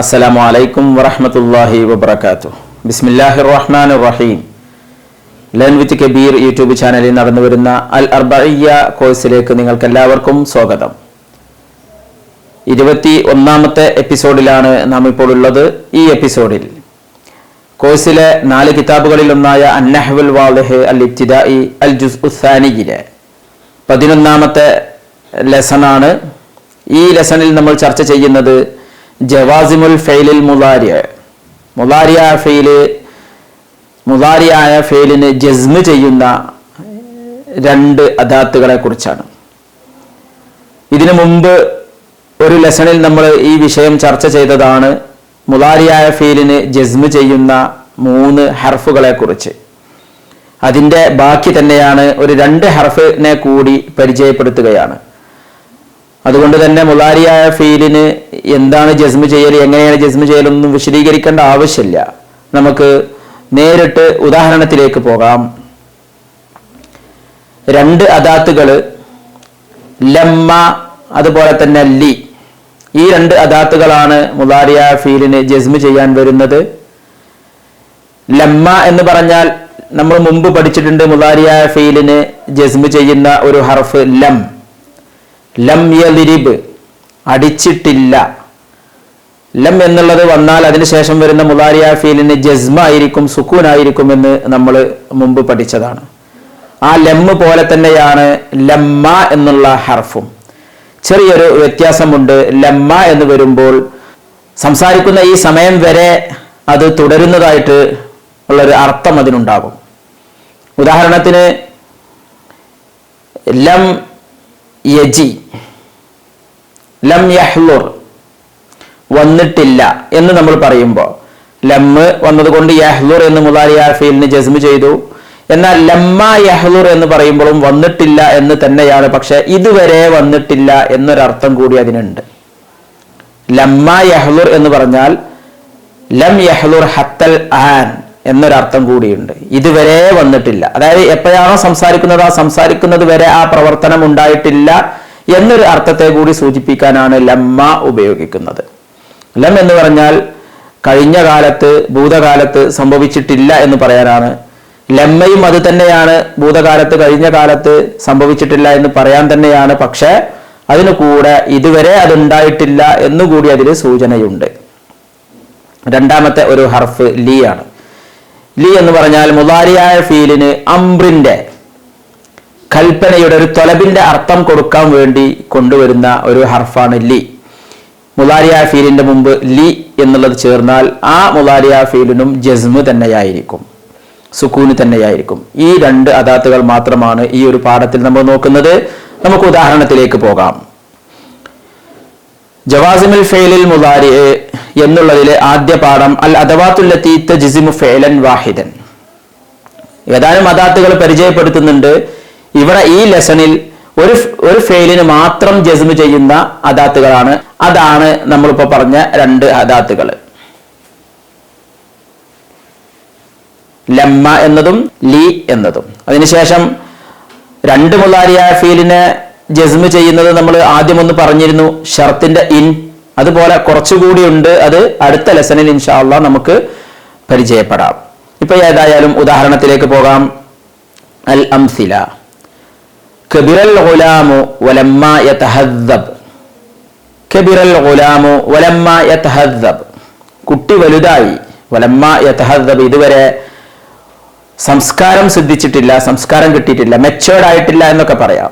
അസ്സലാമു അലൈക്കും വറഹ്മത്തുള്ളാഹി വബറകാതുഹു. ബിസ്മില്ലാഹിർ റഹ്മാനിർ റഹീം. ലേൺ വിത്ത് കബീർ യൂട്യൂബ് ചാനലിൽ നടന്നു വരുന്ന അൽ അർബഇയ്യ കോഴ്സിലേക്ക് നിങ്ങൾക്ക് എല്ലാവർക്കും സ്വാഗതം. 21ാമത്തെ എപ്പിസോഡിലാണ് നാം ഇപ്പോൾ ഉള്ളത്. ഈ എപ്പിസോഡിൽ കോഴ്സിലെ 4 കിതാബുകളിൽ ഒന്നായ അന്നഹ്വുൽ വാളിഹ് അൽ ഇബ്തിദാഇ അൽ ജുസ്ഉ സാനിയിലെ 11ാമത്തെ ലെസണാണ്. ഈ ലെസണിൽ നമ്മൾ ചർച്ച ചെയ്യുന്നത് ജവാസിമുൽ ഫെയിലിൽ മുലാരിയായ ഫെയിലിന് ജസ്മ് ചെയ്യുന്ന 2 അദാത്തുകളെ കുറിച്ചാണ്. ഇതിനു മുമ്പ് ഒരു ലെസണിൽ നമ്മൾ ഈ വിഷയം ചർച്ച ചെയ്തതാണ് മുലാരിയായ ഫെയിലിന് ജസ്മ് ചെയ്യുന്ന 3 ഹർഫുകളെ കുറിച്ച്. അതിൻ്റെ ബാക്കി തന്നെയാണ് ഒരു 2 ഹർഫിനെ കൂടി പരിചയപ്പെടുത്തുകയാണ്. അതുകൊണ്ട് തന്നെ മുലാരിയായ ഫീലിന് എന്താണ് ജസ്മ് ചെയ്യൽ, എങ്ങനെയാണ് ജസ്മ് ചെയ്യലൊന്നും വിശദീകരിക്കേണ്ട ആവശ്യമില്ല. നമുക്ക് നേരിട്ട് ഉദാഹരണത്തിലേക്ക് പോകാം. 2 അദാത്തുകൾ ലമ്മ അതുപോലെ തന്നെ ലി, ഈ 2 അദാത്തുകളാണ് മുലാരിയായ ഫീലിന് ജസ്മ് ചെയ്യാൻ വരുന്നത്. ലമ്മ എന്ന് പറഞ്ഞാൽ നമ്മൾ മുമ്പ് പഠിച്ചിട്ടുണ്ട്, മുലാരിയായ ഫീലിന് ജസ്മ് ചെയ്യുന്ന ഒരു ഹർഫ് ലം. ലം യളിരിബ്, അടിച്ചിട്ടില്ല. ലം എന്നുള്ളത് വന്നാൽ അതിനുശേഷം വരുന്ന മുലാരിയായ ഫീലിന് ജസ്മ ആയിരിക്കും, സുക്കൂൻ ആയിരിക്കും എന്ന് നമ്മൾ മുമ്പ് പഠിച്ചതാണ്. ആ ലമ്മ് പോലെ തന്നെയാണ് ലമ്മ എന്നുള്ള ഹർഫും. ചെറിയൊരു വ്യത്യാസമുണ്ട്. ലമ്മ എന്ന് വരുമ്പോൾ സംസാരിക്കുന്ന ഈ സമയം വരെ അത് തുടരുന്നതായിട്ട് ഉള്ളൊരു അർത്ഥം അതിനുണ്ടാകും. ഉദാഹരണത്തിന് ലം യജി, ലം യഹ്ലുർ, വന്നിട്ടില്ല എന്ന് നമ്മൾ പറയുമ്പോൾ ലമ്മ് വന്നതുകൊണ്ട് യഹ്ലുർ എന്ന് മുലാരിയായ ഫീലിന് ജസ്മ് ചെയ്തു. എന്നാൽ ലമ്മ യഹ്ലുർ എന്ന് പറയുമ്പോഴും വന്നിട്ടില്ല എന്ന് തന്നെയാണ്, പക്ഷെ ഇതുവരെ വന്നിട്ടില്ല എന്നൊരർത്ഥം കൂടി അതിനുണ്ട്. ലമ്മ യഹ്ലുർ എന്ന് പറഞ്ഞാൽ ലം യഹ്ലുർ ഹത്തൽ ആൻ എന്നൊരർത്ഥം കൂടിയുണ്ട്. ഇതുവരെ വന്നിട്ടില്ല, അതായത് എപ്പോഴാണോ സംസാരിക്കുന്നത് ആ സംസാരിക്കുന്നത് വരെ ആ പ്രവർത്തനം ഉണ്ടായിട്ടില്ല എന്നൊരു അർത്ഥത്തെ കൂടി സൂചിപ്പിക്കാനാണ് ലമ്മ ഉപയോഗിക്കുന്നത്. ലം എന്ന് പറഞ്ഞാൽ കഴിഞ്ഞ കാലത്ത്, ഭൂതകാലത്ത് സംഭവിച്ചിട്ടില്ല എന്ന് പറയാനാണ്. ലമ്മയും അത് തന്നെയാണ്, ഭൂതകാലത്ത്, കഴിഞ്ഞ കാലത്ത് സംഭവിച്ചിട്ടില്ല എന്ന് പറയാൻ തന്നെയാണ്. പക്ഷെ അതിനു കൂടെ ഇതുവരെ അതുണ്ടായിട്ടില്ല എന്നുകൂടി അതിൽ സൂചനയുണ്ട്. 2ാമത്തെ ഒരു ഹർഫ് ലി ആണ്. ലി എന്ന് പറഞ്ഞാൽ മുലാരിയായ ഫീലിന് അംറിന്റെ, കൽപ്പനയുടെ, ഒരു തൊലബിന്റെ അർത്ഥം കൊടുക്കാൻ വേണ്ടി കൊണ്ടുവരുന്ന ഒരു ഹർഫാണ് ലി. മുലാരിയായ ഫീലിന്റെ മുമ്പ് ലി എന്നുള്ളത് ചേർന്നാൽ ആ മുലാരിയായ ഫീലിനും ജസ്മ് തന്നെയായിരിക്കും, സുക്കൂന് തന്നെയായിരിക്കും. ഈ 2 അദാത്തുകൾ മാത്രമാണ് ഈ ഒരു പാഠത്തിൽ നമ്മൾ നോക്കുന്നത്. നമുക്ക് ഉദാഹരണത്തിലേക്ക് പോകാം. ജവാസിമുൽ ഫെയിലിൽ മുലാരി എന്നുള്ളതിലെ ആദ്യ പാഠം അൽ അദവാത്തുല്ലത്തി തജ്സിമു ഫഇലൻ വാഹിദൻ. ഏതാനും അദാത്തുകൾ പരിചയപ്പെടുത്തുന്നുണ്ട്. ഇവിടെ ഈ ലെസണിൽ ഒരു ഫെയിലിന് മാത്രം ജസ്മ് ചെയ്യുന്ന അദാത്തുകളാണ്. അതാണ് നമ്മളിപ്പോൾ പറഞ്ഞ 2 അദാത്തുകൾ, ലമ്മ എന്നതും ലി എന്നതും. അതിനുശേഷം 2 മുലാരിയായ ഫീലിനെ ജസ്മ് ചെയ്യുന്നത് നമ്മൾ ആദ്യം ഒന്ന് പറഞ്ഞിരുന്നു, ഷർത്തിന്റെ ഇൻ. അതുപോലെ കുറച്ചുകൂടി ഉണ്ട്, അത് അടുത്ത ലെസണിൽ ഇൻഷാ അല്ലാഹ് നമുക്ക് പരിചയപ്പെടാം. ഇപ്പൊ ഏതായാലും ഉദാഹരണത്തിലേക്ക് പോകാം. അൽ അംസില. കബിറൽ ഗുലാമു വലമ്മ യതഹദ്ദബ്. കബിറൽ ഗുലാമു വലമ്മ യതഹദ്ദബ്, കുട്ടി വലുതായി. വലമ്മ യതഹദ്ദബ്, ഇതുവരെ സംസ്കാരം സിദ്ധിച്ചിട്ടില്ല, സംസ്കാരം കിട്ടിയിട്ടില്ല, മെച്ചേർഡ് ആയിട്ടില്ല എന്നൊക്കെ പറയാം.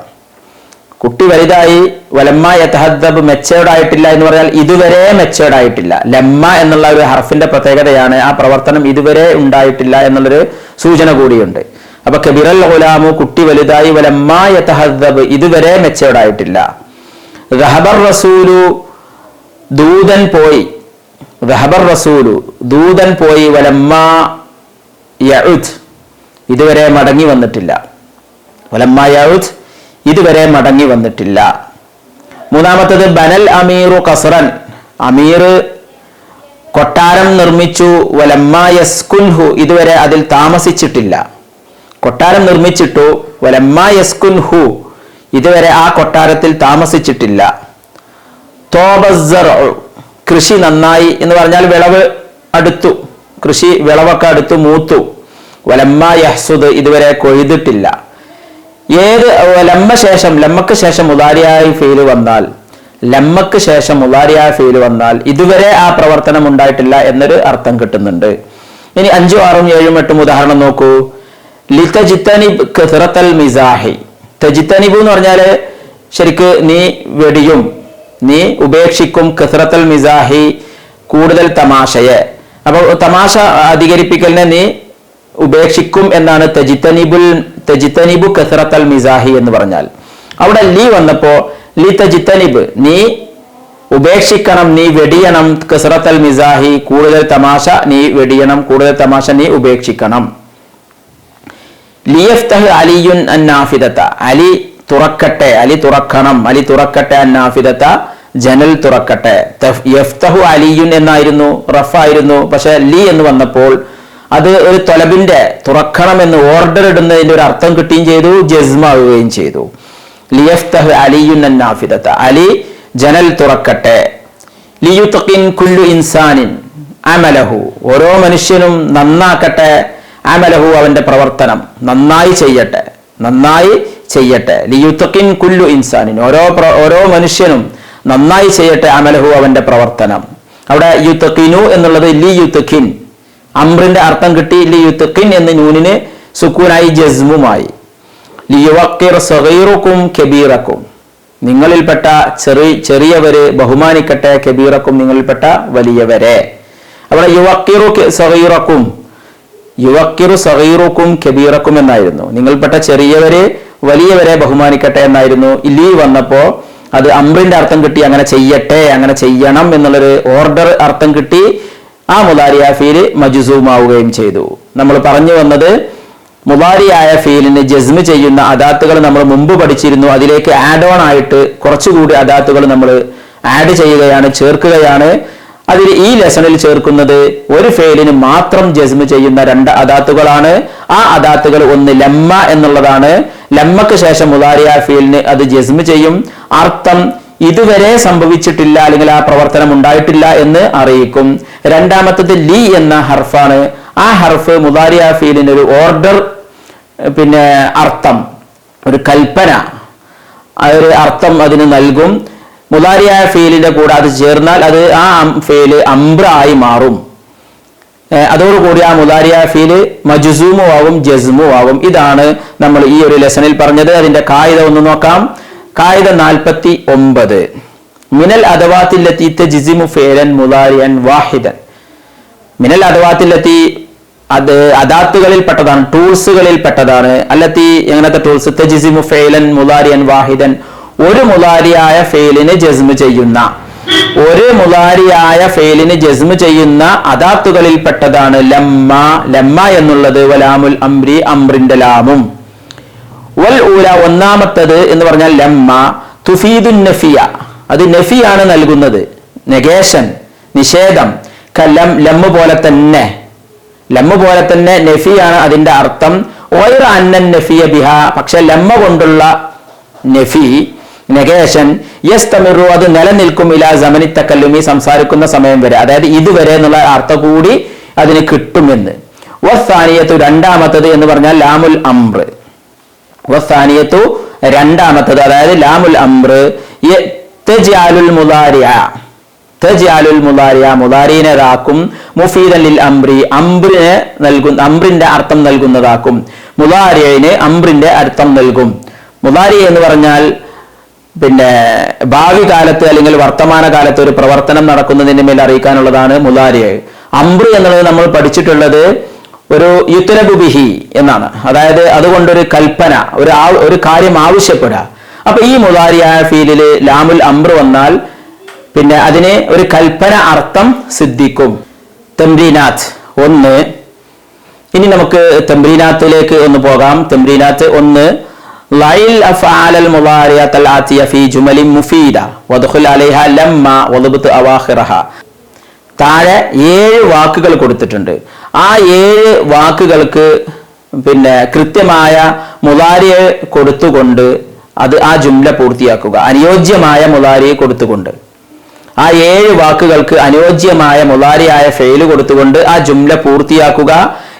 കുട്ടി വലുതായി. വലമ്മ യതഹദ്ദബ്, മെച്ചേർഡ് ആയിട്ടില്ല എന്ന് പറഞ്ഞാൽ ഇതുവരെ മെച്ചേർഡ് ആയിട്ടില്ല. ലമ്മ എന്നുള്ള ഒരു ഹർഫിന്റെ പ്രത്യേകതയാണ് ആ പ്രവർത്തനം ഇതുവരെ ഉണ്ടായിട്ടില്ല എന്നുള്ളൊരു സൂചന കൂടിയുണ്ട്. അപ്പൊ കബിറൽ ഗുലാമു, കുട്ടി വലുതായി. വലമ്മ യതഹദ്ദബ്, ഇതുവരെ മെച്ചേർഡ് ആയിട്ടില്ല. റഹബർ റസൂലു, ദൂതൻ പോയി. റഹബർ റസൂലു, ദൂതൻ പോയി. വലമ്മ യഉദ്, ഇതുവരെ മടങ്ങി വന്നിട്ടില്ല. വലമ്മ യഉദ്, ഇതുവരെ മടങ്ങി വന്നിട്ടില്ല. 3ാമത്തത് ബനൽ അമീറു ഖസ്റൻ, അമീർ കൊട്ടാരം നിർമ്മിച്ചു. വലമ്മ യസ്കുൻഹു, ഇതുവരെ അതിൽ താമസിച്ചിട്ടില്ല. കൊട്ടാരം നിർമ്മിച്ചിട്ടു. വലമ്മ യസ്കുൻഹു, ഇതുവരെ ആ കൊട്ടാരത്തിൽ താമസിച്ചിട്ടില്ല. തോബസ്സറു, കൃഷി നന്നായി എന്ന് പറഞ്ഞാൽ വിളവ് അടുത്തു, കൃഷി വിളവൊക്കെ അടുത്തു മൂത്തു. വലമ്മ യഹ്സുദ് ഇതുവരെ കൊയ്തിട്ടില്ല. ഏത് ലമ്മക്ക് ശേഷം മുദാരിയായ ഫീല് വന്നാൽ, ലമ്മക്ക് ശേഷം മുദാരിയായ ഫീല് വന്നാൽ ഇതുവരെ ആ പ്രവർത്തനം ഉണ്ടായിട്ടില്ല എന്നൊരു അർത്ഥം കിട്ടുന്നുണ്ട്. ഇനി 5, 6, 7, 8 ഉദാഹരണം നോക്കൂ. ലിതജിത്തനിബ് കഥറത്തൽ മിസാഹി. തജിത്തനിബ് എന്ന് പറഞ്ഞാല് ശരിക്ക് നീ വെടിയും, നീ ഉപേക്ഷിക്കും, കഥറത്തൽ മിസാഹി കൂടുതൽ തമാശയെ. അപ്പൊ തമാശ അധികരിപ്പിക്കലിനെ നീ ഉപേക്ഷിക്കും എന്നാണ് തജിത്തനിബു കഥറത്തൽ മിസാഹി എന്ന് പറഞ്ഞാൽ. അവിടെ ലി വന്നപ്പോ ലി തജിത്തനിബ് നീ ഉപേക്ഷിക്കണം, നീ വെടിയണം, കസറത്തൽ മിസാഹി കൂടുതൽ തമാശ നീ വെടിയണം, കൂടുതൽ തമാശ നീ ഉപേക്ഷിക്കണം. ലിയഫ്തഹ് അലിയുൻ അന്നാഫിദത അലി തുറക്കട്ടെ, അലി തുറക്കണം, അലി തുറക്കട്ടെ, അന്നാഫിദത ജനൽ തുറക്കട്ടെ. യഫ്തഹു അലിയുൻ എന്നായിരുന്നു, റഫായിരുന്നു. പക്ഷെ ലി എന്ന് വന്നപ്പോൾ അത് ഒരു തൊലബിന്റെ തുറക്കണം എന്ന് ഓർഡർ ഇടുന്നതിന്റെ ഒരു അർത്ഥം കിട്ടുകയും ചെയ്തു, ജസ്മാവുകയും ചെയ്തു. ലിയഫ്തഹ് അലിയുൻ അന്നാഫിദത അലി ജനൽ തുറക്കട്ടെ. ലിയുത്ഖിൻ കുല്ലു ഇൻസാനിൻ അമലഹു ഓരോ മനുഷ്യനും നന്നാക്കട്ടെ, അമലഹു അവന്റെ പ്രവർത്തനം നന്നായി ചെയ്യട്ടെ, നന്നായി ചെയ്യട്ടെ. ലിയുത്ഖിൻ കുല്ലു ഇൻസാനിൻ ഓരോ മനുഷ്യനും നന്നായി ചെയ്യട്ടെ, അമലഹു അവന്റെ പ്രവർത്തനം. അവിടെ യുത്ഖിനു എന്നുള്ളത് ലിയുത്ഖിൻ അംറിന്റെ അർത്ഥം കിട്ടി. ലിയുത്ഖിൻ എന്ന് നൂനിന് സുക്കൂനായി ജസ്മുമായി. ലിയുവഖിർ സഗീറുക്കും കബീറക്കും നിങ്ങളിൽപ്പെട്ട ചെറിയവര് ബഹുമാനിക്കട്ടെ, കബീറക്കും നിങ്ങളിൽപ്പെട്ട വലിയവരെ. അവിടെ യുവക്കിറു സഗീറുക്കും കബീറക്കും എന്നായിരുന്നു. നിങ്ങളിൽപ്പെട്ട ചെറിയവര് വലിയവരെ ബഹുമാനിക്കട്ടെ എന്നായിരുന്നു. ലി വന്നപ്പോ അത് അംറിന്റെ അർത്ഥം കിട്ടി, അങ്ങനെ ചെയ്യട്ടെ, അങ്ങനെ ചെയ്യണം എന്നുള്ളൊരു ഓർഡർ അർത്ഥം കിട്ടി. ആ മുദാരിയ ഫീല് മജ്സൂമാവുകയും ചെയ്തു. നമ്മൾ പറഞ്ഞു വന്നത് മുദാരിയായ ഫീലിന് ജസ്മ് ചെയ്യുന്ന അദാത്തുകൾ നമ്മൾ മുമ്പ് പഠിച്ചിരുന്നു. അതിലേക്ക് ആഡ് ഓൺ ആയിട്ട് കുറച്ചുകൂടി അദാത്തുകൾ നമ്മൾ ആഡ് ചെയ്യുകയാണ്, ചേർക്കുകയാണ്. അതിൽ ഈ ലെസണിൽ ചേർക്കുന്നത് ഒരു ഫെയിലിന് മാത്രം ജസ്മ് ചെയ്യുന്ന 2 അദാത്തുകളാണ്. ആ അദാത്തുകൾ ഒന്ന് ലമ്മ എന്നുള്ളതാണ്. ലമ്മക്ക് ശേഷം മുദാരിയ ഫീലിന് അത് ജസ്മ് ചെയ്യും, അർത്ഥം ഇതുവരെ സംഭവിച്ചിട്ടില്ല അല്ലെങ്കിൽ ആ പ്രവർത്തനം ഉണ്ടായിട്ടില്ല എന്ന് അറിയിക്കും. രണ്ടാമത്തത് ലി എന്ന ഹർഫാണ്. ആ ഹർഫ് മുദാരിയ ഫീലിന് ഒരു ഓർഡർ, പിന്നെ അർത്ഥം, ഒരു കൽപ്പന, ഒരു അർത്ഥം അതിന് നൽകും. മുദാരിയ ഫീലിന്റെ കൂടെ അത് ചേർന്നാൽ അത് ആ ഫീല് അംബ്ര ആയി മാറും. അതോടുകൂടി ആ മുദാരിയ ഫീല് മജ്സൂമു ആവും, ജസ്മു ആവും. ഇതാണ് നമ്മൾ ഈ ഒരു ലെസണിൽ പറഞ്ഞത്. അതിന്റെ കായിദ ഒന്ന് നോക്കാം. കായിദ 49. മിനൽ അദവാത്തില്ലത്തി തജ്സിമു ഫിഅലൻ മുദാരിഅൻ വാഹിദൻ. മിനൽ അദവാത്തില്ലത്തി അത് അദാത്തുകളിൽ പെട്ടതാണ്, ടൂൾസുകളിൽ പെട്ടതാണ്. അല്ലത്തി എങ്ങനത്തെ ടൂൾസ്? തജ്സിമു ഫിഅലൻ മുദാരിഅൻ വാഹിദൻ ഒരു മുദാരിയായ ഫെയിലിന് ജസ്മ് ചെയ്യുന്ന, ഒരു മുദാരിയായ ഫെയിലിന് ജസ്മ് ചെയ്യുന്ന അദാത്തുകളിൽ പെട്ടതാണ് ലമ്മ. ലമ്മ എന്നുള്ളത് വലാമുൽ അംരി അംറിന്റെ ലാമും. വൽ ഊല ഒന്നാമത്തത് എന്ന് പറഞ്ഞാൽ ലമ്മ തുഫീദുൻ നഫിയ അത് നഫിയാണ് നൽകുന്നത്, നെഗേഷൻ, നിഷേധം. ലമ്മ പോലെ തന്നെ, ലമ്മ പോലെ തന്നെ നഫിയാണ് അതിന്റെ അർത്ഥം. ഓയർ അന്നൻ നഫിയ ബിഹ പക്ഷെ ലമ്മ കൊണ്ടുള്ള നഫി, നെഗേഷൻ, യസ്തമിറു അത് നിലനിൽക്കും ഇലാ സമനി തക്കല്ലുമി സംസാരിക്കുന്ന സമയം വരെ, അതായത് ഇതുവരെ എന്നുള്ള അർത്ഥം കൂടി അതിന് കിട്ടുമെന്ന്. വസ്സാനിയത്തു രണ്ടാമത്തത് എന്ന് പറഞ്ഞാൽ ലാമുൽ അംർ. വസ്സാനിയത്തു രണ്ടാമത്തത് അതായത് ലാമുൽ അംർ തജ്അലുൽ മുദാരിഅ, തജ്അലുൽ മുദാരിഅ മുദാരിനെതാക്കും, മുഫീദൻ ലിൽ അംറി അംറിനെ നൽകും, അംറിന്റെ അർത്ഥം നൽകുന്നതാക്കും. മുദാരിഇന് അംറിന്റെ അർത്ഥം നൽകും. മുദാരി എന്ന് പറഞ്ഞാൽ പിന്നെ ഭാവി കാലത്ത് അല്ലെങ്കിൽ വർത്തമാന കാലത്ത് ഒരു പ്രവർത്തനം നടക്കുന്നതിന് മേൽ അറിയിക്കാനുള്ളതാണ് മുദാരി. അംറ് എന്നുള്ളത് നമ്മൾ പഠിച്ചിട്ടുള്ളത് ഒരു യുത്ലബു ബിഹി എന്നാണ്, അതായത് അതുകൊണ്ടൊരു കൽപ്പന, ഒരു കാര്യം ആവശ്യപ്പെടുക. അപ്പൊ ഈ മുദാരിയായ ഫീലില് ലാമുൽ അംർ വന്നാൽ പിന്നെ അതിന് ഒരു കൽപ്പന അർത്ഥം സിദ്ധിക്കും. തംരീനാത്ത് 1. ഇനി നമുക്ക് തംരീനാത്തിലേക്ക് ഒന്ന് പോകാം. തംരീനാത്ത് 1. ലൈൽ അഫ്ആലൽ മുദാരിഅത്തൽ ആതിയ ഫീ ജുമലിൻ മുഫീദ വദ്ഖുൽ അലൈഹ ലമ്മ വദ്ബത് അവാഖിറഹ. താഴെ 7 വാക്കുകൾ കൊടുത്തിട്ടുണ്ട്. ആ 7 വാക്കുകൾക്ക് പിന്നെ കൃത്യമായ മുദാരിഅ കൊടുത്തുകൊണ്ട് അത് ആ ജുംല പൂർത്തിയാക്കുക, അനുയോജ്യമായ മുദാരിഅ കൊടുത്തുകൊണ്ട്. ആ 7 വാക്കുകൾക്ക് അനുയോജ്യമായ മുളാരിയായ ഫെയില് കൊടുത്തുകൊണ്ട് ആ ജുംല പൂർത്തിയാക്കുക.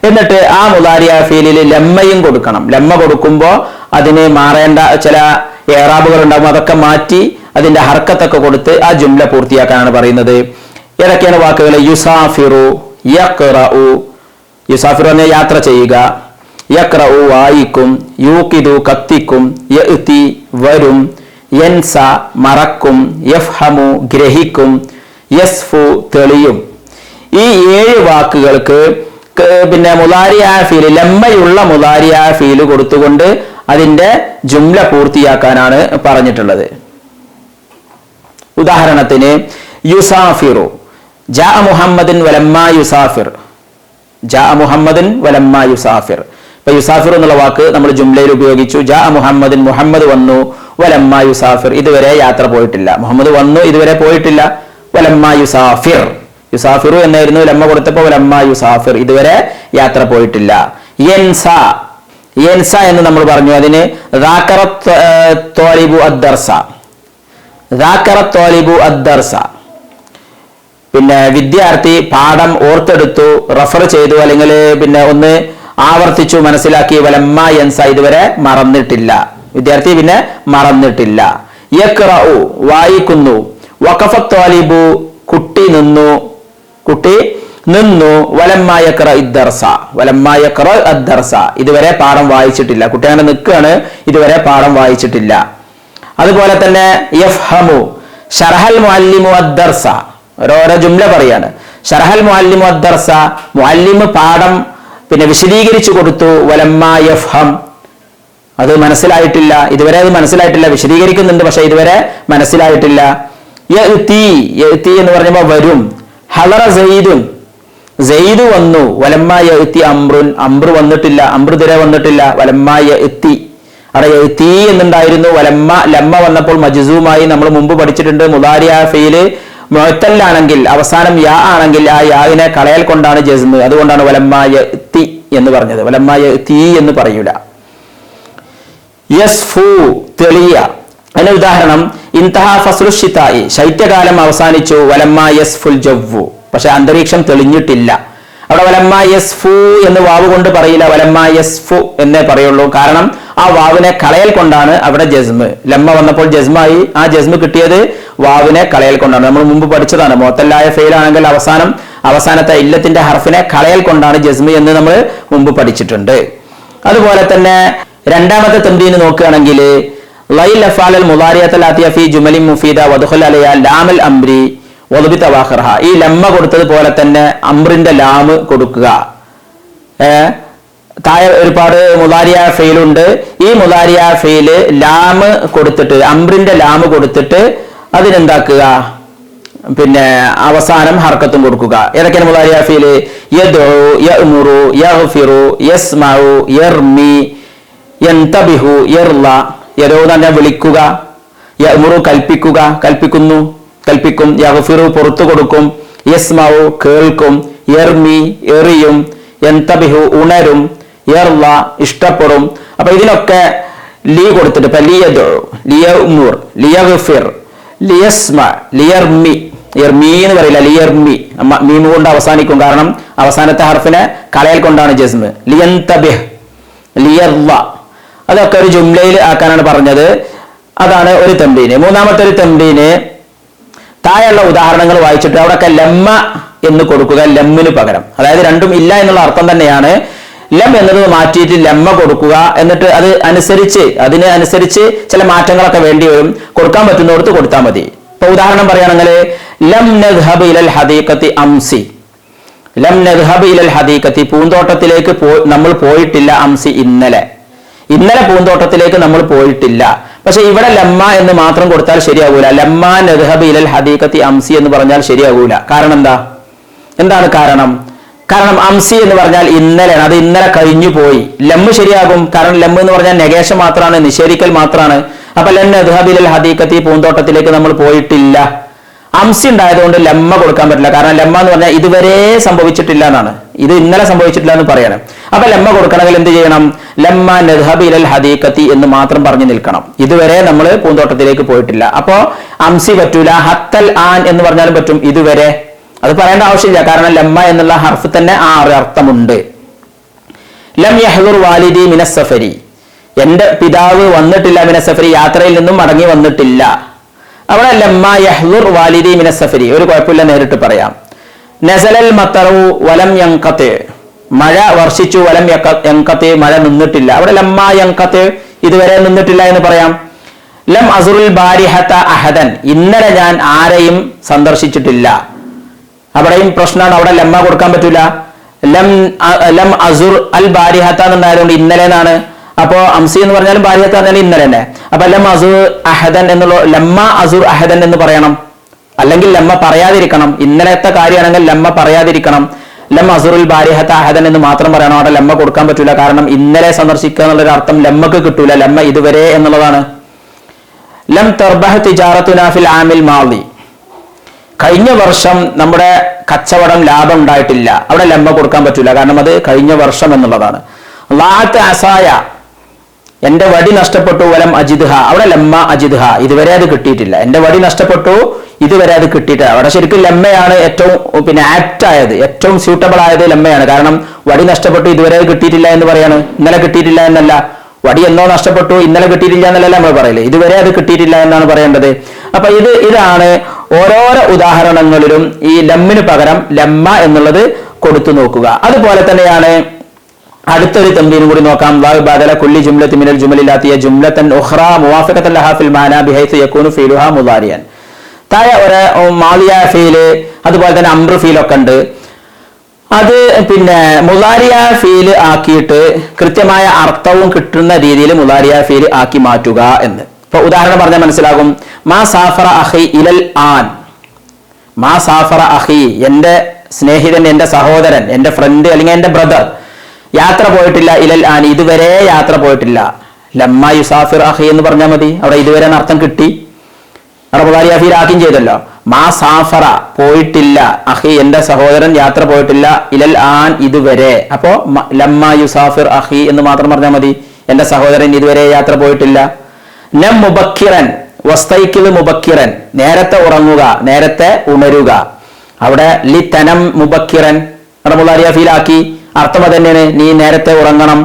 എന്നിട്ട് ആ മുളാരിയായ ഫെയിലിൽ ലമ്മയും കൊടുക്കണം. ലമ്മ കൊടുക്കുമ്പോൾ അതിന് മാറേണ്ട ചില ഏറാബുകൾ ഉണ്ടാകും, അതൊക്കെ മാറ്റി അതിന്റെ ഹർക്കത്തൊക്കെ കൊടുത്ത് ആ ജുംല പൂർത്തിയാക്കാനാണ് പറയുന്നത്. ഏതൊക്കെയാണ് വാക്കുകൾ? യുസാഫിറു, യഖ്റഉ, യുസാഫിറു എന്ന യാത്ര ചെയ്യുക, യഖ്റഉ വായിക്കും, യൂഖിദു കത്തിക്കും, യഅതി വരും, യൻസ മറക്കും, യഫ്ഹമു ഗ്രഹിക്കും, യസ്ഫു തെളിയും. ഈ 7 വാക്കുകൾക്ക് പിന്നെ മുളാരിയായ ഫീല്, ലമ്മയുള്ള മുളാരിയായ ഫീല് കൊടുത്തുകൊണ്ട് അതിന്റെ ജുംല പൂർത്തിയാക്കാനാണ് പറഞ്ഞിട്ടുള്ളത്. ഉദാഹരണത്തിന് യുസാഫിറു, ജാ മുഹമ്മദിൻ വലമ്മ യുസാഫിർ, ജാ മുഹമ്മദിൻ വലമ്മ യുസാഫിർ. ഇപ്പൊ യുസാഫിർ എന്നുള്ള വാക്ക് നമ്മൾ ജുംലയിൽ ഉപയോഗിച്ചു. ജാ മുഹമ്മദിൻ, മുഹമ്മദ് വന്നു, വലമ്മ യുസാഫിർ, ഇതുവരെ യാത്ര പോയിട്ടില്ല. മുഹമ്മദ് വന്നു, ഇതുവരെ പോയിട്ടില്ല. വലമ്മ യുസാഫിർ, യുസാഫിറു എന്നായിരുന്നു, ലമ്മ കൊടുത്തപ്പോ വലമ്മ യുസാഫിർ, ഇതുവരെ യാത്ര പോയിട്ടില്ല. യൻസ, യൻസ എന്ന് നമ്മൾ പറഞ്ഞു, അതിന് ദാക്കറ ത്വാലിബു അദ്ദർസ, ദാക്കറ ത്വാലിബു അദ്ദർസ, പിന്നെ വിദ്യാർത്ഥി പാഠം ഓർത്തെടുത്തു, റഫർ ചെയ്തു, അല്ലെങ്കിൽ പിന്നെ ഒന്ന് ആവർത്തിച്ചു, മനസ്സിലാക്കി. വലമ്മ യൻസ, ഇതുവരെ മറന്നിട്ടില്ല, വിദ്യാർത്ഥി പിന്നെ മറന്നിട്ടില്ല. യഖ്റഉ വായിക്കുന്നു, വഖഫ ത്വാലിബു കുട്ടി നിന്നു, കുട്ടി നിന്നു. വലമ്മ യഖ്റ ഇദ്ദർസ, വലമ്മ യഖ്റ അദ്ദർസ, ഇതുവരെ പാഠം വായിച്ചിട്ടില്ല, കുട്ടി അങ്ങനെ നിൽക്കുകയാണ്, ഇതുവരെ പാഠം വായിച്ചിട്ടില്ല. അതുപോലെ തന്നെ യഫ്ഹമു, ശറഹൽ മുഅല്ലിമു അദ്ദർസ, ഓരോ ജുംല പറയാണ്. ശറഹൽ മുഅല്ലിമു അദ്ദർസ, മുഅല്ലിമ് പാഠം പിന്നെ വിശദീകരിച്ചു കൊടുത്തു. വലമ്മ യഫ്ഹം, അത് മനസ്സിലായിട്ടില്ല, ഇതുവരെ അത് മനസ്സിലായിട്ടില്ല, വിശദീകരിക്കുന്നുണ്ട് പക്ഷെ ഇതുവരെ മനസ്സിലായിട്ടില്ല. യഅതി, യഅതി എന്ന് പറഞ്ഞപ്പോൾ വരും. ഹളറ സയ്യിദുൻ, സയ്യിദ് വന്നു. വലമ്മ യഅതി അംറുൻ, അംറ് വന്നിട്ടില്ല, അംറ് ഇതുവരെ വന്നിട്ടില്ല. വലമ്മ യഅതി, അവിടെ യഅതി എന്നുണ്ടായിരുന്നു. വലമ്മ, ലമ്മ വന്നപ്പോൾ മജ്സൂമായി. നമ്മൾ മുമ്പ് പഠിച്ചിട്ടുണ്ട്, മുളാരിയ ഫീല് മുഅത്തല്ലാണെങ്കിൽ അവസാനം യാ ആണെങ്കിൽ ആ യാവിനെ കളയൽ കൊണ്ടാണ് ജസ്മ്, അതുകൊണ്ടാണ് വലമ്മ യഅതി എന്ന് പറഞ്ഞത്. വലമ്മ യഅതി എന്ന് പറയൂല. യസ്ഫു തെളിയ, അതിന് ഉദാഹരണം ഇൻതഹ ഫസ്ലു ശിതാഇ, ശൈത്യകാലം അവസാനിച്ചു. വലമ്മ യസ്ഫുൽ ജവ്വു, പക്ഷെ അന്തരീക്ഷം തെളിഞ്ഞിട്ടില്ല. അവിടെ വലമ്മ യസ്ഫു എന്ന് വാവ് കൊണ്ട് പറയില്ല, വലമ്മ യസ്ഫു എന്നേ പറയുള്ളൂ. കാരണം ആ വാവിനെ കളയൽ കൊണ്ടാണ് അവിടെ ജസ്മ്. ലമ്മ വന്നപ്പോൾ ജസ്മായി, ആ ജസ്മ് കിട്ടിയത് വാവിനെ കളയൽ കൊണ്ടാണ്. നമ്മൾ മുമ്പ് പഠിച്ചതാണ്, മുഅത്തല്ലായ ഫെയിലാണെങ്കിൽ അവസാനത്തെ ഇല്ലത്തിന്റെ ഹർഫിനെ കളയൽ കൊണ്ടാണ് ജസ്മ് എന്ന് നമ്മൾ മുമ്പ് പഠിച്ചിട്ടുണ്ട്. അതുപോലെ തന്നെ രണ്ടാമത്തെ തംരീന് നോക്കുകയാണെങ്കിൽ ലൈൽ അഫ്ആൽ മുളാരിഅത്തുൽ ആതിയ ഫീ ജുമലിൻ മുഫീദ വദ്ഖുൽ അലൈഹി ലാമൽ അംരി വദ്ബി തവാഖിറഹ, ഈ ലമ്മ കൊടുത്തതുപോലെ തന്നെ അംറിന്റെ ലാമ് കൊടുക്കുക. താഴെ ഒരുപാട് മുളാരിയ ഫെയിലുണ്ട്. ഈ മുളാരിയ ഫെയില് ലാമ് കൊടുത്തിട്ട്, അംറിന്റെ ലാമ് കൊടുത്തിട്ട് അതിനെന്താക്കുക, പിന്നെ അവസാനം ഹർക്കത്തും കൊടുക്കുക. ഏതൊക്കെയാണ് മുളാരിയ ഫീല്? യദ്ഉ, യഅ്മുറു, യഗ്ഫിറു, യസ്മഉ, യർമി, യൻതബിഹു, യർള. യദഉ തന്നെ വിളിക്കുക, യഅ്മുറു കൽപ്പിക്കുക, കൽപ്പിക്കുന്നു, കൽപ്പിക്കും. യഗ്ഫിറു പുറത്തു കൊടുക്കും, യസ്മഉ കേൾക്കും, യർമി എറിയും, യൻതബിഹു ഉണരും, യർള ഇഷ്ടപ്പെടും. അപ്പൊ ഇതിനൊക്കെ ലീ കൊടുത്തിട്ട് ഇപ്പൊ ലിയദ്ഉ, ലിയഅ്മുർ, ലിയഗ്ഫിർ, ലിയസ്മ, ലിയർമി, യർമി എന്ന് പറയില്ല, ലിയർമി മീമ് കൊണ്ട് അവസാനിക്കും, കാരണം അവസാനത്തെ ഹർഫിനെ കളയൽ കൊണ്ടാണ് ജസ്മ്. ലിയൻതബിഹ്, ലിയർള, അതൊക്കെ ഒരു ജുംലയിൽ ആക്കാനാണ് പറഞ്ഞത്. അതാണ് ഒരു തംരീന്. മൂന്നാമത്തെ ഒരു തംരീന് താഴെയുള്ള ഉദാഹരണങ്ങൾ വായിച്ചിട്ട് അവിടെയൊക്കെ ലമ്മ എന്ന് കൊടുക്കുക, ലമ്മിന് പകരം. അതായത് രണ്ടും ഇല്ല എന്നുള്ള അർത്ഥം തന്നെയാണ്. ലം എന്നത് മാറ്റിയിട്ട് ലമ്മ കൊടുക്കുക, എന്നിട്ട് അത് അതിനനുസരിച്ച് ചില മാറ്റങ്ങളൊക്കെ വേണ്ടി വരും. കൊടുക്കാൻ പറ്റുന്നിടത്ത് കൊടുത്താൽ മതി. ഇപ്പൊ ഉദാഹരണം പറയുകയാണെങ്കിൽ ലം നദ്ഹബ് ഇലൽ ഹദീഖത്തി അംസി, ലം നദ്ഹബ് ഇലൽ ഹദീഖത്തി പൂന്തോട്ടത്തിലേക്ക് നമ്മൾ പോയിട്ടില്ല. അംസി ഇന്നലെ, ഇന്നലെ പൂന്തോട്ടത്തിലേക്ക് നമ്മൾ പോയിട്ടില്ല. പക്ഷെ ഇവിടെ ലമ്മ എന്ന് മാത്രം കൊടുത്താൽ ശരിയാകൂല. ലമ്മ നദ്ഹബ് ഇലൽ ഹദീഖത്തി അംസി എന്ന് പറഞ്ഞാൽ ശരിയാകൂല. കാരണം എന്താണ് കാരണം? കാരണം അംസി എന്ന് പറഞ്ഞാൽ ഇന്നലെയാണ്, അത് ഇന്നലെ കഴിഞ്ഞു പോയി. ലമ്മ് ശരിയാകും, കാരണം ലമ്മ് എന്ന് പറഞ്ഞാൽ നെഗേഷൻ മാത്രമാണ്, നിഷേധിക്കൽ മാത്രമാണ്. അപ്പൊ ലൻ നദ്ഹബ് ഇലൽ ഹദീഖത്തി പൂന്തോട്ടത്തിലേക്ക് നമ്മൾ പോയിട്ടില്ല. അംസി ഉണ്ടായതുകൊണ്ട് ലമ്മ കൊടുക്കാൻ പറ്റില്ല. കാരണം ലമ്മ എന്ന് പറഞ്ഞാൽ ഇതുവരെ സംഭവിച്ചിട്ടില്ല എന്നാണ്, ഇത് ഇന്നലെ സംഭവിച്ചിട്ടില്ല എന്ന് പറയണം. അപ്പൊ ലമ്മ കൊടുക്കണമെങ്കിൽ എന്ത് ചെയ്യണം? ലമ്മ നദ്ഹബ് ഇലൽ ഹദീഖത്തി എന്ന് മാത്രം പറഞ്ഞു നിൽക്കണം. ഇതുവരെ നമ്മൾ പൂന്തോട്ടത്തിലേക്ക് പോയിട്ടില്ല. അപ്പോ അംസി പറ്റൂല. ഹത്തൽ ആൻ എന്ന് പറഞ്ഞാലും പറ്റും, ഇതുവരെ. അത് പറയേണ്ട ആവശ്യമില്ല, കാരണം ലമ്മ എന്നുള്ള ഹർഫ് തന്നെ ആ അർത്ഥമുണ്ട്. ലം യഹ്ദുർ വാലിദി മിനസ് സഫരി, എന്റെ പിതാവ് വന്നിട്ടില്ല, മിനസ് സഫരി യാത്രയിൽ നിന്നും മടങ്ങി വന്നിട്ടില്ല. അവിടെ ലമ്മ യഹ്ദുർ വാലിദി മിനസ് സഫരി ഒരു കുഴപ്പമില്ല, നേരിട്ട് പറയാം. നസലൽ മത്തറു വലം യൻഖതി, മഴ വർഷിച്ചു, വലം യൻഖതി മഴ നിന്നിട്ടില്ല. അവിടെ ലമ്മ യൻഖതി ഇതുവരെ നിന്നിട്ടില്ല എന്ന് പറയാം. ലം അസുറുൽ ബാരിഹത അഹദൻ, ഇന്നലെ ഞാൻ ആരെയും സന്ദർശിച്ചിട്ടില്ല. അവിടെയും പ്രശ്നമാണ്, അവിടെ ലമ്മ കൊടുക്കാൻ പറ്റൂല. ലം അസുർ അൽ ബാരിഹത്ത എന്നുണ്ടായതുകൊണ്ട് ഇന്നലെ എന്നാണ്. അപ്പോ അംസി എന്ന് പറഞ്ഞാലും ബാരിഹത്ത പറഞ്ഞാലും ഇന്നലെ തന്നെ. അപ്പൊ ലം അസുർ അഹദൻ എന്നുള്ള ലമ്മ അസുർ അഹദൻ എന്ന് പറയണം, അല്ലെങ്കിൽ ലമ്മ പറയാതിരിക്കണം. ഇന്നലത്തെ കാര്യമാണെങ്കിൽ ലമ്മ പറയാതിരിക്കണം. ലം അസുറുൽ ബാരിഹത്ത അഹദൻ എന്ന് മാത്രം പറയണം, അവിടെ ലമ്മ കൊടുക്കാൻ പറ്റൂല. കാരണം ഇന്നലെ സന്ദർശിക്കുക എന്നുള്ളൊരു അർത്ഥം ലമ്മക്ക് കിട്ടൂല, ലമ്മ ഇതുവരെ എന്നുള്ളതാണ്. ലം തർബഹ് തിജാറത്തുനാ ഫിൽ ആമിൽ മാദി, കഴിഞ്ഞ വർഷം നമ്മുടെ കച്ചവടം ലാഭം ഉണ്ടായിട്ടില്ല. അവിടെ ലമ്മ കൊടുക്കാൻ പറ്റൂല, കാരണം അത് കഴിഞ്ഞ വർഷം എന്നുള്ളതാണ്. ലാഅത്ത് അസായ, എന്റെ വടി നഷ്ടപ്പെട്ടു, വലം അജിദ്ഹ, അവിടെ ലമ്മ അജിദ്ഹ ഇതുവരെ അത് കിട്ടിയിട്ടില്ല. എന്റെ വടി നഷ്ടപ്പെട്ടു, ഇതുവരെ അത് കിട്ടിയിട്ടില്ല. അവിടെ ശരിക്കും ലമ്മയാണ് ഏറ്റവും ആപ്റ്റ് ആയത്, ഏറ്റവും സ്യൂട്ടബിൾ ആയത് ലമ്മയാണ്. കാരണം വടി നഷ്ടപ്പെട്ടു, ഇതുവരെ അത് കിട്ടിയിട്ടില്ല എന്ന് പറയാണ്. ഇന്നലെ കിട്ടിയിട്ടില്ല എന്നല്ല, വടി എന്നോ നഷ്ടപ്പെട്ടു, ഇന്നലെ കിട്ടിയിട്ടില്ല എന്നല്ല നമ്മൾ പറയില്ലേ, ഇതുവരെ അത് കിട്ടിയിട്ടില്ല എന്നാണ് പറയേണ്ടത്. അപ്പൊ ഇതാണ് ഓരോരോ ഉദാഹരണങ്ങളിലും ഈ ലമ്മിന് പകരം ലമ്മ എന്നുള്ളത് കൊടുത്തു നോക്കുക. അതുപോലെ തന്നെയാണ് അടുത്തൊരു തംബീനും കൂടി നോക്കാം. ബദല കുല്ലി ജുംലത്തി മിനൽ ജുമലില്ലാത്തിയ ജുംലത്തൻ ഉഖ്റാ മുവാഫിഖത്തൻ ലഹാ ഫിൽ മാനാ ബിഹൈസ് യകൂനു ഫീലുഹാ മുദാരിയൻ. താഴെ ഒരു മാദിയ ഫീല്, അതുപോലെ തന്നെ അംറു ഫീലൊക്കെ ഉണ്ട്. അത് മുദാരിയ ഫീൽ ആക്കിയിട്ട് കൃത്യമായ അർത്ഥവും കിട്ടുന്ന രീതിയിൽ മുദാരിയ ഫീൽ ആക്കി മാറ്റുക എന്ന്. ഇപ്പൊ ഉദാഹരണം പറഞ്ഞാൽ മനസ്സിലാകും. മാ സാഫറ അഖി ഇലൽ ആൻ, മാ സാഫറ അഖി, എന്റെ സ്നേഹിതൻ, എന്റെ സഹോദരൻ, എന്റെ ഫ്രണ്ട് അല്ലെങ്കിൽ എന്റെ ബ്രദർ യാത്ര പോയിട്ടില്ല, ഇലൽ ആൻ ഇതുവരെ യാത്ര പോയിട്ടില്ല. ലമ്മ യുസാഫിർ അഖി എന്ന് പറഞ്ഞാൽ മതി, അവിടെ ഇതുവരെ അർത്ഥം കിട്ടി. അവിടെ മുദാരിയ ഫീൽ ആക്കുകയും ചെയ്തല്ലോ. മാ സാഫറ പോയിട്ടില്ല, അഖി എന്റെ സഹോദരൻ യാത്ര പോയിട്ടില്ല, ഇലൽ ആൻ ഇതുവരെ. അപ്പോ ലമ്മ യുസാഫിർ അഖി എന്ന് മാത്രം പറഞ്ഞാൽ മതി, എന്റെ സഹോദരൻ ഇതുവരെ യാത്ര പോയിട്ടില്ല. നം മുബക്കിറൻ വസ്തൈക്കിൽ മുബക്കിറൻ, നേരത്തെ ഉറങ്ങുക, നേരത്തെ ഉണരുക. അവിടെ ലി തനം മുബക്കിറൻ അവിടെ മുദാരിയ ഫീൽ ആക്കി, അർത്ഥം തന്നെയാണ്, നീ നേരത്തെ ഉറങ്ങണം.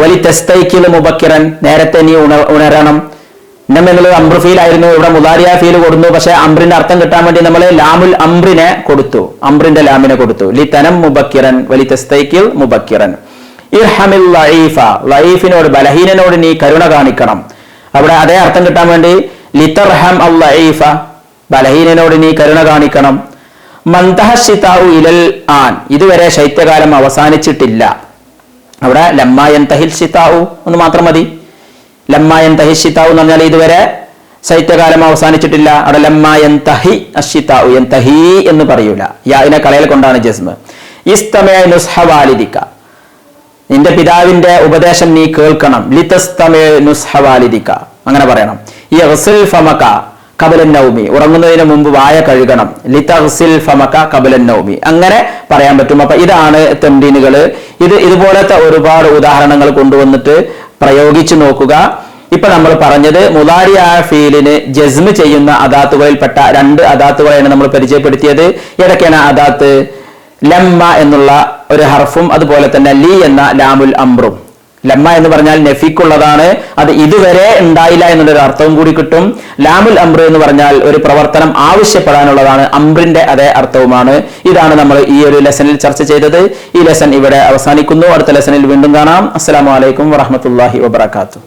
വലി തസ്തൈക്കിൽ മുബക്കിറൻ, നേരത്തെ നീ ഉണരണം. നം എന്നുള്ളത് അംറു ഫീൽ ആയിരുന്നു, ഇവിടെ മുദാരിയ ഫീൽ കൊടുത്തു. പക്ഷെ അംറിന്റെ അർത്ഥം കിട്ടാൻ വേണ്ടി നമ്മൾ ലാമുൽ അംറിനെ കൊടുത്തു, അംറിന്റെ ലാമിനെ കൊടുത്തു. ലി തനം മുബക്കിറൻ വലി തസ്തൈക്കിൽ മുബക്കിറൻ. ഇർഹമിൽ ലഈഫ, ലഈഫിനോട് ബലഹീനനോട് നീ കരുണ കാണിക്കണം. അവിടെ അതേ അർത്ഥം കിട്ടാൻ വേണ്ടി ലിതർഹം അൽ ലഈഫ, ബലഹീനനോട് നീ കരുണ കാണിക്കണം. മന്തഹ ശിതാഉ ഇലൽ ആൻ, ഇതുവരെ ശൈത്യകാലം അവസാനിച്ചിട്ടില്ല. അവിടെ ലമ്മ യൻതഹിൽ ശിതാഉ എന്ന് മാത്രം മതി. ലമ്മ യൻതഹി ശിതാഉ എന്ന് പറഞ്ഞാൽ ഇതുവരെ ശൈത്യകാലം അവസാനിച്ചിട്ടില്ല. അവിടെ ലമ്മ യൻതഹി അശ്ശിതാഉ, യൻതഹി എന്ന് പറയൂല, യാഇനെ കളയൽ കൊണ്ടാണ് ജസ്മ്. ഇസ്തമഇ നുസ്ഹ വാലിദിക, നിന്റെ പിതാവിന്റെ ഉപദേശം നീ കേൾക്കണം. ലിതസ്തമഇ നുസ്ഹ വാലിദിക, അങ്ങനെ പറയണം. യഗ്സിൽ ഫമക ഖബല നൗമി, ഉറങ്ങുന്നതിന് മുമ്പ് വായ കഴുകണം. ലിതഗ്സിൽ ഫമക ഖബല നൗമി, അങ്ങനെ പറയാൻ പറ്റും. അപ്പൊ ഇതാണ് തംബീനുകൾ. ഇതുപോലത്തെ ഒരുപാട് ഉദാഹരണങ്ങൾ കൊണ്ടുവന്നിട്ട് പ്രയോഗിച്ചു നോക്കുക. ഇപ്പൊ നമ്മൾ പറഞ്ഞത് മുദാരിയ ഫീലിന് ജസ്മ് ചെയ്യുന്ന അദാത്തുകളിൽപ്പെട്ട 2 അദാത്തുകളെയാണ് നമ്മൾ പരിചയപ്പെടുത്തിയത്. ഏതൊക്കെയാണ് അദാത്ത്? ലമ്മ എന്നുള്ള ഒരു ഹർഫും അതുപോലെ തന്നെ ലി എന്ന ലാമുൽ അംറും. ലമ്മ എന്ന് പറഞ്ഞാൽ നഫിക്കുള്ളതാണ്, അത് ഇതുവരെ ഉണ്ടായില്ല എന്നുള്ളൊരു അർത്ഥവും കൂടി കിട്ടും. ലാമുൽ അംറ് എന്ന് പറഞ്ഞാൽ ഒരു പ്രവർത്തനം ആവശ്യപ്പെടാനുള്ളതാണ്, അംറിന്റെ അതേ അർത്ഥവുമാണ്. ഇതാണ് നമ്മൾ ഈ ഒരു ലെസണിൽ ചർച്ച ചെയ്തത്. ഈ ലെസൺ ഇവിടെ അവസാനിക്കുന്നു. അടുത്ത ലെസണിൽ വീണ്ടും കാണാം. അസ്സലാമു അലൈക്കും വറഹ്മത്തുള്ളാഹി വബറകാതുഹു.